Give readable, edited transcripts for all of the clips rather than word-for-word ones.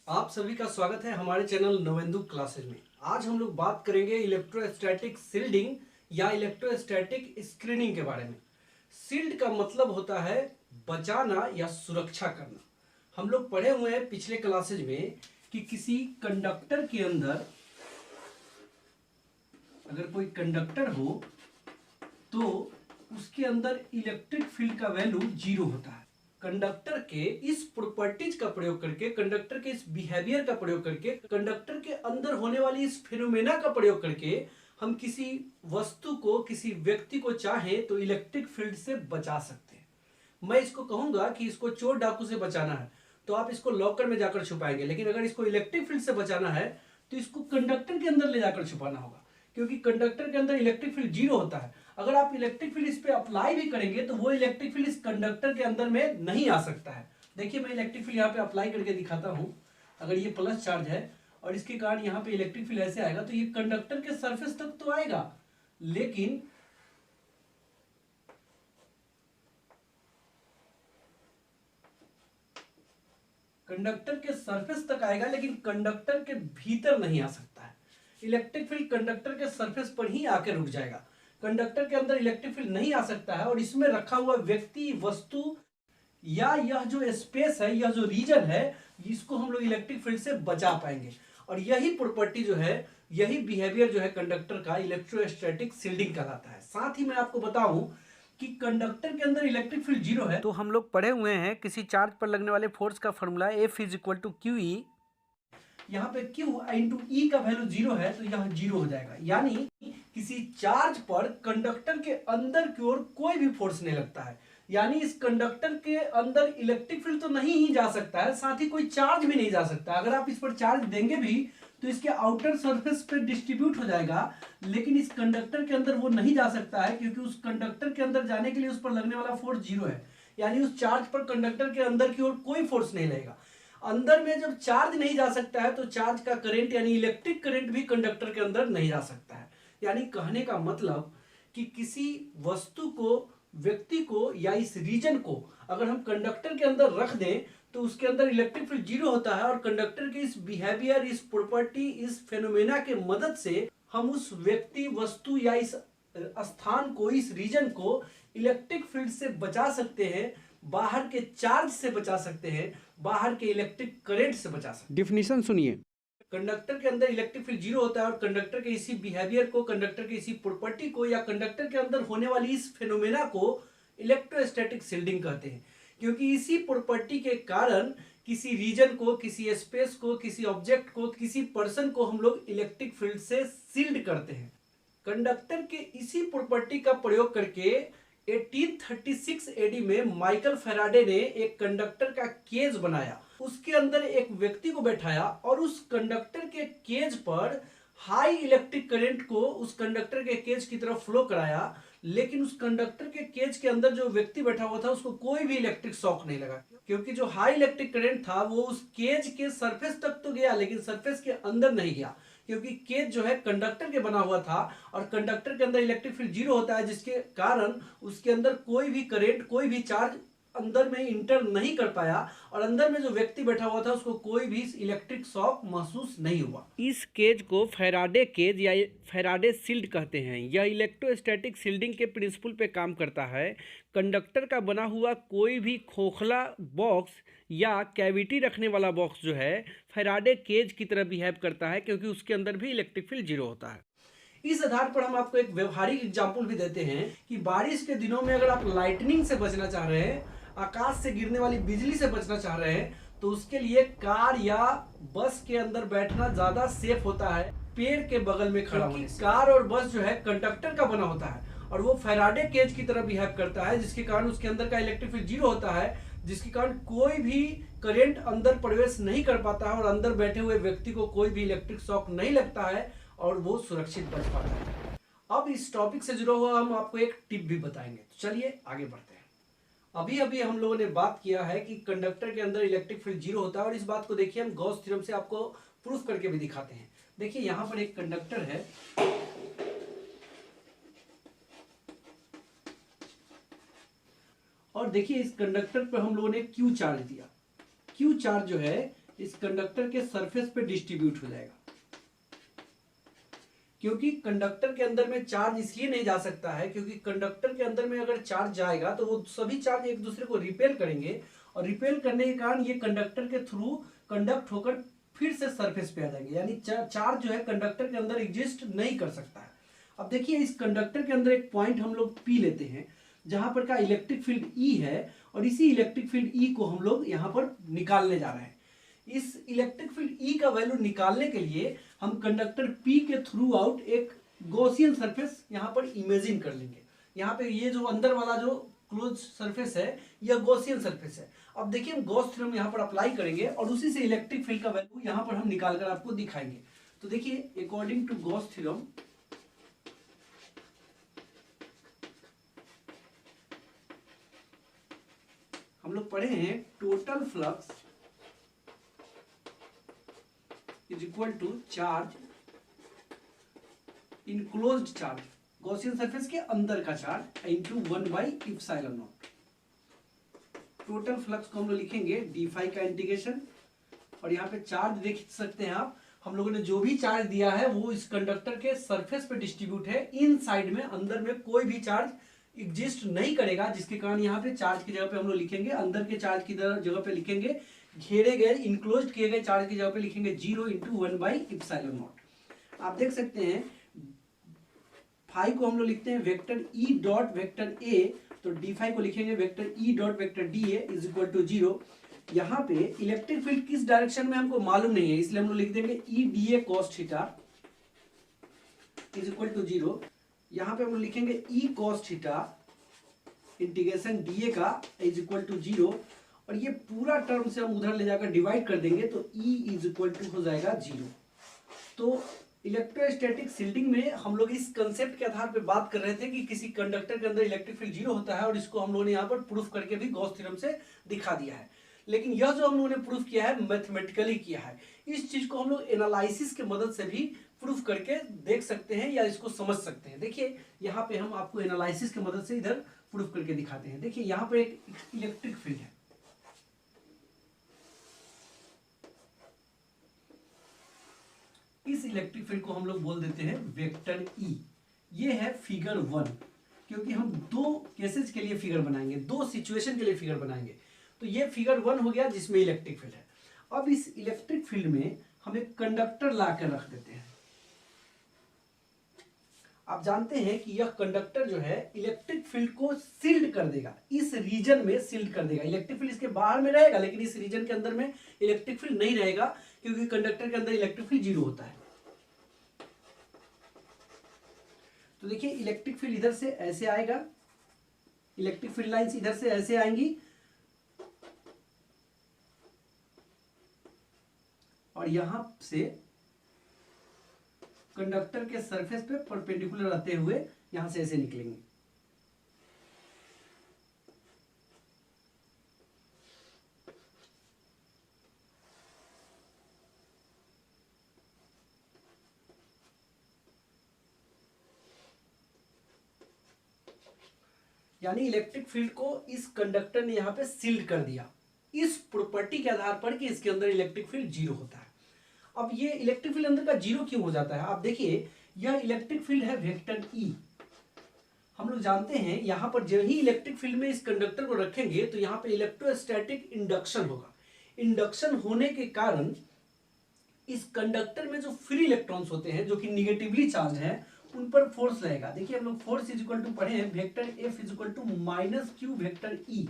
आप सभी का स्वागत है हमारे चैनल नवेंदु क्लासेज में। आज हम लोग बात करेंगे इलेक्ट्रोस्टैटिक सील्डिंग या इलेक्ट्रोस्टैटिक स्क्रीनिंग के बारे में। सील्ड का मतलब होता है बचाना या सुरक्षा करना। हम लोग पढ़े हुए हैं पिछले क्लासेज में कि किसी कंडक्टर के अंदर अगर कोई कंडक्टर हो तो उसके अंदर इलेक्ट्रिक फील्ड का वैल्यू 0 होता है। कंडक्टर के इस प्रॉपर्टीज का प्रयोग करके, कंडक्टर के इस बिहेवियर का प्रयोग करके, कंडक्टर के अंदर होने वाली इस फिनोमेना का प्रयोग करके हम किसी वस्तु को, किसी व्यक्ति को चाहे तो इलेक्ट्रिक फील्ड से बचा सकते हैं। मैं इसको कहूंगा कि इसको चोर डाकू से बचाना है तो आप इसको लॉकर में जाकर छुपाएंगे, लेकिन अगर इसको इलेक्ट्रिक फील्ड से बचाना है तो इसको कंडक्टर के अंदर ले जाकर छुपाना होगा, क्योंकि कंडक्टर के अंदर इलेक्ट्रिक फील्ड 0 होता है। अगर आप इलेक्ट्रिक फील्ड इस पे अप्लाई भी करेंगे तो वो इलेक्ट्रिक फील्ड इस कंडक्टर के अंदर में नहीं आ सकता है। देखिए मैं इलेक्ट्रिक फील्ड यहाँ पे अप्लाई करके दिखाता हूं। अगर ये प्लस चार्ज है और इसके कारण यहाँ पे इलेक्ट्रिक फील्ड ऐसे आएगा तो ये कंडक्टर के सरफेस तक तो आएगा, लेकिन कंडक्टर के सरफेस तक आएगा, लेकिन कंडक्टर के भीतर नहीं आ सकता है। इलेक्ट्रिक फील्ड कंडक्टर के सरफेस पर ही आकर रुक जाएगा। कंडक्टर के अंदर इलेक्ट्रिक फील्ड नहीं आ सकता है और इसमें रखा हुआ व्यक्ति, वस्तु या यह जो स्पेस है, यह जो रीजन है, इसको हम लोग इलेक्ट्रिक फील्ड से बचा पाएंगे। और यही प्रॉपर्टी जो है, यही बिहेवियर जो है कंडक्टर का, इलेक्ट्रोस्टैटिक सील्डिंग कहलाता है। साथ ही मैं आपको बताऊं कि कंडक्टर के अंदर इलेक्ट्रिक फील्ड 0 है तो हम लोग पढ़े हुए हैं किसी चार्ज पर लगने वाले फोर्स का formula F is equal to q e. यहाँ पे Q इंटू ई का वैल्यू 0 है तो यह 0 हो जाएगा, यानी किसी चार्ज पर कंडक्टर के अंदर की ओर कोई भी फोर्स नहीं लगता है। यानी इस कंडक्टर के अंदर इलेक्ट्रिक फील्ड तो नहीं ही जा सकता है, साथ ही कोई चार्ज भी नहीं जा सकता। अगर आप इस पर चार्ज देंगे भी तो इसके आउटर सरफेस पे डिस्ट्रीब्यूट हो जाएगा, लेकिन इस कंडक्टर के अंदर वो नहीं जा सकता है, क्योंकि उस कंडक्टर के अंदर जाने के लिए उस पर लगने वाला फोर्स 0 है। यानी उस चार्ज पर कंडक्टर के अंदर की ओर कोई फोर्स नहीं लगेगा। अंदर में जब चार्ज नहीं जा सकता है तो चार्ज का करंट यानी इलेक्ट्रिक करंट भी कंडक्टर के अंदर नहीं जा सकता है। यानी कहने का मतलब कि किसी वस्तु को, व्यक्ति को या इस रीजन को अगर हम कंडक्टर के अंदर रख दें तो उसके अंदर इलेक्ट्रिक फील्ड 0 होता है और कंडक्टर के इस बिहेवियर, इस प्रॉपर्टी, इस फेनोमेना के मदद से हम उस व्यक्ति, वस्तु या इस स्थान को, इस रीजन को इलेक्ट्रिक फील्ड से बचा सकते हैं, बाहर के चार्ज से बचा सकते हैं, बाहर के इलेक्ट्रिक करंट से बचा सकते हैं। डिफिनीशन सुनिए। कंडक्टर के अंदर इलेक्ट्रिक फील्ड 0 होता है और कंडक्टर के इसी बिहेवियर को, कंडक्टर की इसी प्रॉपर्टी को या कंडक्टर के अंदर होने वाली इस फेनोमेना को इलेक्ट्रोस्टैटिक सील्डिंग कहते हैं, क्योंकि इसी प्रॉपर्टी के कारण किसी रीजन को, किसी स्पेस को, किसी ऑब्जेक्ट को, किसी पर्सन को हम लोग इलेक्ट्रिक फील्ड से सील्ड करते हैं। कंडक्टर के इसी प्रॉपर्टी का प्रयोग करके 1836 एडी में माइकल फैराडे ने एक कंडक्टर का केज बनाया, उसके अंदर एक व्यक्ति को बैठाया और उस कंडक्टर के केज पर हाई इलेक्ट्रिक करंट को उस कंडक्टर के केज की तरफ फ्लो कराया, लेकिन उस कंडक्टर के केज के अंदर जो व्यक्ति बैठा हुआ था उसको कोई भी इलेक्ट्रिक शॉक नहीं लगा, क्योंकि जो हाई इलेक्ट्रिक करंट था वो उस केज के सरफेस तक तो गया लेकिन सरफेस के अंदर नहीं गया, क्योंकि केज जो है कंडक्टर के बना हुआ था और कंडक्टर के अंदर इलेक्ट्रिक फील्ड 0 होता है, जिसके कारण उसके अंदर कोई भी करंट, कोई भी चार्ज अंदर में इंटर नहीं कर पाया और अंदर में जो व्यक्ति बैठा हुआ था उसको कोई भी इलेक्ट्रिक शॉक महसूस नहीं हुआ। इस केज को फैराडे केज या फैराडे सील्ड कहते हैं। यह इलेक्ट्रोस्टैटिक सील्डिंग के प्रिंसिपल पे काम करता है। कंडक्टर का बना हुआ कोई भी खोखला बॉक्स या कैविटी रखने वाला बॉक्स जो है फैराडे केज की तरह बिहेव करता है, क्योंकि उसके अंदर भी इलेक्ट्रिक फील्ड 0 होता है। इस आधार पर हम आपको एक व्यवहारिक एग्जाम्पल भी देते हैं कि बारिश के दिनों में अगर आप लाइटनिंग से बचना चाह रहे हैं, आकाश से गिरने वाली बिजली से बचना चाह रहे हैं, तो उसके लिए कार या बस के अंदर बैठना ज्यादा सेफ होता है पेड़ के बगल में खड़ा होने से। कार और बस जो है कंडक्टर का बना होता है और वो फैराडे केज की तरह बिहेव करता है, जिसके कारण उसके अंदर का इलेक्ट्रिक फील्ड 0 होता है, जिसके कारण कोई भी करंट अंदर प्रवेश नहीं कर पाता है और अंदर बैठे हुए व्यक्ति को कोई भी इलेक्ट्रिक शॉक नहीं लगता है और वो सुरक्षित बच पाता है। अब इस टॉपिक से जुड़ा हुआ हम आपको एक टिप भी बताएंगे, तो चलिए आगे बढ़ते हैं। अभी अभी हम लोगों ने बात किया है कि कंडक्टर के अंदर इलेक्ट्रिक फील्ड 0 होता है और इस बात को देखिए हम गॉस थ्योरम से आपको प्रूफ करके भी दिखाते हैं। देखिए यहां पर एक कंडक्टर है और देखिए इस कंडक्टर पर हम लोगों ने क्यू चार्ज दिया। क्यू चार्ज जो है इस कंडक्टर के सरफेस पे डिस्ट्रीब्यूट हो जाएगा। क्योंकि कंडक्टर के अंदर में चार्ज इसलिए नहीं जा सकता है क्योंकि कंडक्टर के अंदर में अगर चार्ज जाएगा तो वो सभी चार्ज एक दूसरे को रिपेल करेंगे और रिपेल करने के कारण ये कंडक्टर के थ्रू कंडक्ट होकर फिर से सरफेस पे आ जाएंगे, यानी चार्ज जो है कंडक्टर के अंदर एग्जिस्ट नहीं कर सकता है। अब देखिए इस कंडक्टर के अंदर एक पॉइंट हम लोग पी लेते हैं जहां पर का इलेक्ट्रिक फील्ड ई है और इसी इलेक्ट्रिक फील्ड ई को हम लोग यहाँ पर निकालने जा रहे हैं। इस इलेक्ट्रिक फील्ड ई का वैल्यू निकालने के लिए हम कंडक्टर पी के थ्रू आउट एक गॉसियन सरफेस यहाँ पर इमेजिन कर लेंगे। यहाँ पे ये जो अंदर वाला जो क्लोज सरफेस है यह गॉसियन सरफेस है। अब देखिए हम गॉस थ्योरम यहाँ पर अप्लाई करेंगे और उसी से इलेक्ट्रिक फील्ड का वैल्यू यहाँ पर हम निकाल कर आपको दिखाएंगे। तो देखिए अकॉर्डिंग टू गॉस थ्योरम हम लोग पढ़े हैं total flux is equal to charge enclosed charge, Gaussian surface के अंदर का चार्ज इनटू 1/ε0। टोटल फ्लक्स को हम लोग लिखेंगे डी फाई का इंटीग्रेशन और यहाँ पे चार्ज देख सकते हैं आप, हम लोगों ने जो भी चार्ज दिया है वो इस कंडक्टर के सरफेस पे डिस्ट्रीब्यूट है। इन साइड में अंदर में कोई भी चार्ज एग्जिस्ट नहीं करेगा, जिसके कारण यहाँ पे चार्ज की जगह पे हम लोग लिखेंगे, अंदर के चार्ज की जगह पे लिखेंगे, घेरे गए इनक्लोज किए गए चार्ज की जगह पे लिखेंगे 0 × 1/ε0। आप देख सकते हैं फाई को हम लोग लिखते हैं vector E dot vector A, तो डी फाई को लिखेंगे vector E dot vector D A is equal to 0। यहाँ पे इलेक्ट्रिक फील्ड किस डायरेक्शन में हमको मालूम नहीं है, इसलिए हम लोग लिख देंगे E D A cos theta is equal to 0। यहाँ पे हम लोग लिखेंगे E cos theta integration D A का इज इक्वल टू 0 और ये पूरा टर्म से हम उधर ले जाकर डिवाइड कर देंगे तो ई इज इक्वल टू हो जाएगा 0। तो इलेक्ट्रोस्टैटिक शील्डिंग में हम लोग इस कंसेप्ट के आधार पर बात कर रहे थे कि किसी कंडक्टर के अंदर इलेक्ट्रिक फील्ड 0 होता है और इसको हम लोगों ने यहाँ पर प्रूफ करके भी गॉस थ्योरम से दिखा दिया है। लेकिन यह जो हम लोगों ने प्रूफ किया है मैथमेटिकली किया है, इस चीज को हम लोग एनालिसिस के मदद से भी प्रूफ करके देख सकते हैं या इसको समझ सकते हैं। देखिए यहाँ पे हम आपको एनालिसिस की मदद से इधर प्रूफ करके दिखाते हैं। देखिए यहाँ पे एक इलेक्ट्रिक फील्ड है, इस इलेक्ट्रिक फील्ड को हम लोग बोल देते हैं वेक्टर ई। ये है फिगर 1, क्योंकि हम दो केसेस के लिए फिगर बनाएंगे, दो सिचुएशन के लिए फिगर बनाएंगे। तो ये फिगर 1 हो गया जिसमें इलेक्ट्रिक फील्ड है। अब इस इलेक्ट्रिक फील्ड में हम एक कंडक्टर ला कर रख देते हैं। आप जानते हैं कि यह कंडक्टर जो है इलेक्ट्रिक फील्ड को सील्ड कर देगा, इस रीजन में सील्ड कर देगा। इलेक्ट्रिक फील्ड इसके बाहर में रहेगा लेकिन इस रीजन के अंदर में इलेक्ट्रिक फील्ड नहीं रहेगा, क्योंकि कंडक्टर के अंदर इलेक्ट्रिक फील्ड 0 होता है। तो देखिए इलेक्ट्रिक फील्ड इधर से ऐसे आएगा, इलेक्ट्रिक फील्ड लाइंस इधर से ऐसे आएंगी और यहां से कंडक्टर के सरफेस पे परपेंडिकुलर रहते हुए यहां से ऐसे निकलेंगे। यानी इलेक्ट्रिक फील्ड को इस कंडक्टर ने यहां पे सील्ड कर दिया, इस प्रॉपर्टी के आधार पर कि इसके अंदर इलेक्ट्रिक फील्ड 0 होता है। अब ये इलेक्ट्रिक फील्ड अंदर का 0 क्यों हो जाता है? आप देखिए यह इलेक्ट्रिक फील्ड है वेक्टर ई। हम लोग जानते हैं यहां पर जो ही इलेक्ट्रिक फील्ड में इस कंडक्टर को रखेंगे तो यहां पे इलेक्ट्रोस्टैटिक इंडक्शन होगा। इंडक्शन होने के कारण इस कंडक्टर में जो फ्री इलेक्ट्रॉन्स होते हैं जो कि निगेटिवली चार्ज है उन पर फोर्स लगेगा। देखिए हम लोग फोर्स इज इक्वल टू पढ़े हैं vector F is equal to -q vector E,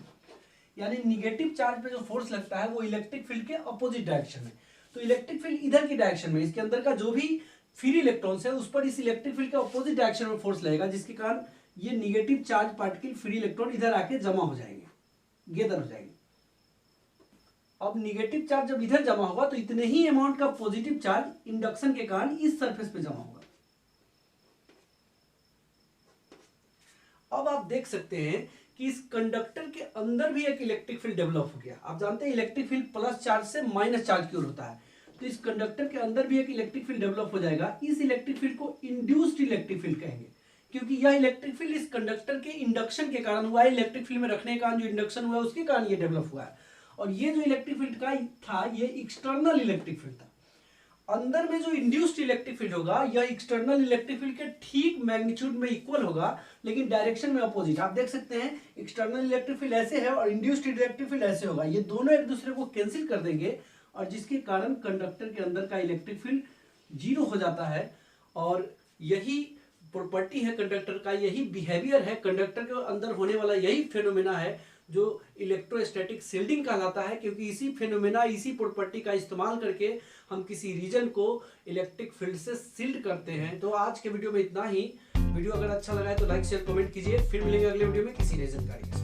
यानी निगेटिव चार्ज पे जो फोर्स लगता है वो इलेक्ट्रिक फील्ड के अपोजिट डायरेक्शन में। तो इलेक्ट्रिक फील्ड इधर की डायरेक्शन में, इसके अंदर का जो भी फ्री इलेक्ट्रॉन्स है उस पर इस इलेक्ट्रिक फील्ड के अपोजिट डायरेक्शन में फोर्स लगेगा, जिसके कारण ये negative charge particle free electron इधर आके जमा हो जाएंगे, गैदर हो जाएंगे। अब निगेटिव चार्ज जब इधर जमा होगा तो इतने ही अमाउंट का पॉजिटिव चार्ज इंडक्शन के कारण इस सरफेस पे जमा होगा। अब आप देख सकते हैं कि इस कंडक्टर के अंदर भी एक इलेक्ट्रिक फील्ड डेवलप हो गया। आप जानते हैं इलेक्ट्रिक फील्ड प्लस चार्ज से माइनस चार्ज की ओर होता है, तो इस कंडक्टर के अंदर भी एक इलेक्ट्रिक फील्ड डेवलप हो जाएगा। इस इलेक्ट्रिक फील्ड को इंड्यूस्ड इलेक्ट्रिक फील्ड कहेंगे, क्योंकि यह इलेक्ट्रिक फील्ड इस कंडक्टर के इंडक्शन के कारण हुआ है, इलेक्ट्रिक फील्ड में रखने के कारण जो इंडक्शन हुआ है उसके कारण ये डेवलप हुआ है। और ये जो इलेक्ट्रिक फील्ड का था ये एक्सटर्नल इलेक्ट्रिक फील्ड था। अंदर में जो इंड्यूस्ड इलेक्ट्रिक फील्ड होगा यह एक्सटर्नल इलेक्ट्रिक फील्ड के ठीक मैग्नीट्यूड में इक्वल होगा, लेकिन डायरेक्शन में अपोजिट। आप देख सकते हैं एक्सटर्नल इलेक्ट्रिक फील्ड ऐसे है और इंड्यूस्ड इलेक्ट्रिक फील्ड ऐसे होगा, ये दोनों एक दूसरे को कैंसिल कर देंगे और जिसके कारण कंडक्टर के अंदर का इलेक्ट्रिक फील्ड जीरो हो जाता है। और यही प्रॉपर्टी है कंडक्टर का, यही बिहेवियर है कंडक्टर के अंदर होने वाला, यही फेनोमेना है जो इलेक्ट्रोस्टैटिक शील्डिंग कहलाता है, क्योंकि इसी फेनोमेना इसी प्रॉपर्टी का इस्तेमाल करके हम किसी रीजन को इलेक्ट्रिक फील्ड से शील्ड करते हैं। तो आज के वीडियो में इतना ही। वीडियो अगर अच्छा लगा है तो लाइक शेयर कमेंट कीजिए। फिर मिलेंगे अगले वीडियो में किसी नई जानकारी के साथ।